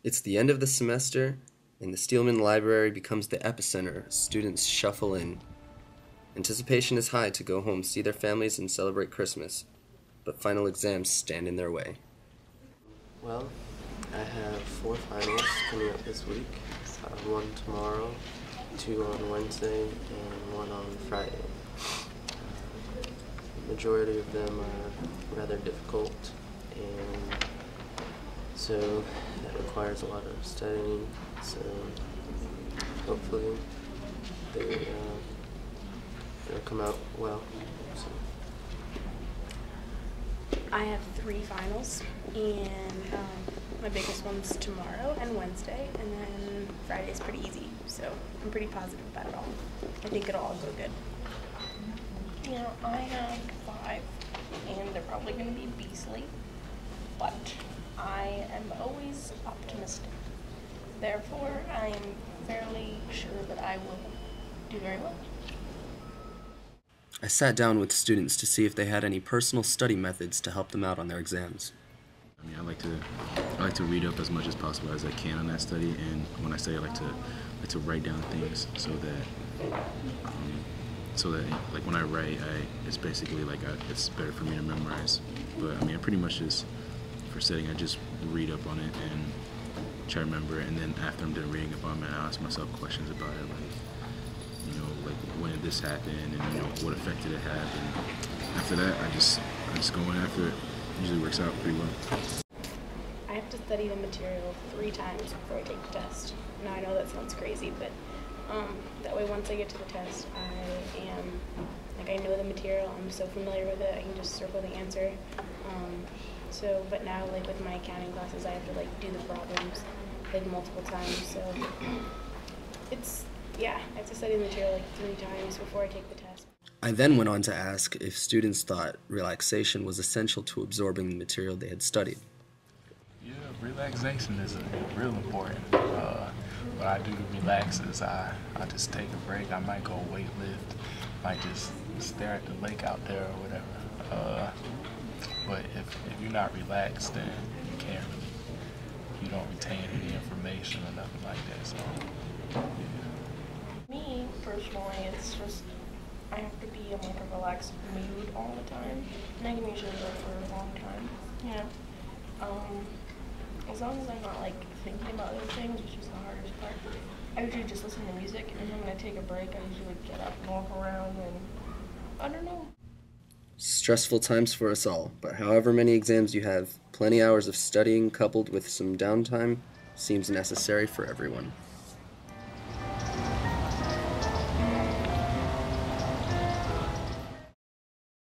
It's the end of the semester, and the Steelman Library becomes the epicenter as students shuffle in. Anticipation is high to go home, see their families, and celebrate Christmas, but final exams stand in their way. Well, I have 4 finals coming up this week. One tomorrow, 2 on Wednesday, and 1 on Friday. The majority of them are rather difficult, and so that requires a lot of studying. So hopefully they'll come out well. So. I have 3 finals, and my biggest one's tomorrow and Wednesday, and then Friday's pretty easy, so I'm pretty positive about it all. I think it'll all go good. You know, I have 5, and they're probably going to be beastly, but I am always optimistic. Therefore, I am fairly sure that I will do very well. I sat down with students to see if they had any personal study methods to help them out on their exams. I like to read up as much as possible as I can on that study, and when I study, I like to write down things so that like when I write, it's basically like it's better for me to memorize. But I pretty much just for studying, I just read up on it and try to remember it, and then after I'm done reading up on it, I ask myself questions about it, like when did this happen, and what effect did it have, and after that, I just go in after it. Usually works out pretty well. I have to study the material 3 times before I take the test. Now I know that sounds crazy, but that way once I get to the test, I know the material, I'm so familiar with it, I can just circle the answer. But now with my accounting classes, I have to do the problems multiple times, so I have to study the material 3 times before I take the test. I then went on to ask if students thought relaxation was essential to absorbing the material they had studied. Yeah, relaxation is real important. What I do to relax is I just take a break. I might go weightlift, might just stare at the lake out there or whatever. But if you're not relaxed, then you don't retain any information or nothing like that. So, yeah. Me, personally, it's just I have to be in a relaxed mood all the time, and I can usually go for a long time. As long as I'm not thinking about other things, which is the hardest part. I usually just listen to music, and then when I take a break, I usually get up and walk around, and I don't know. Stressful times for us all, but however many exams you have, plenty hours of studying coupled with some downtime seems necessary for everyone.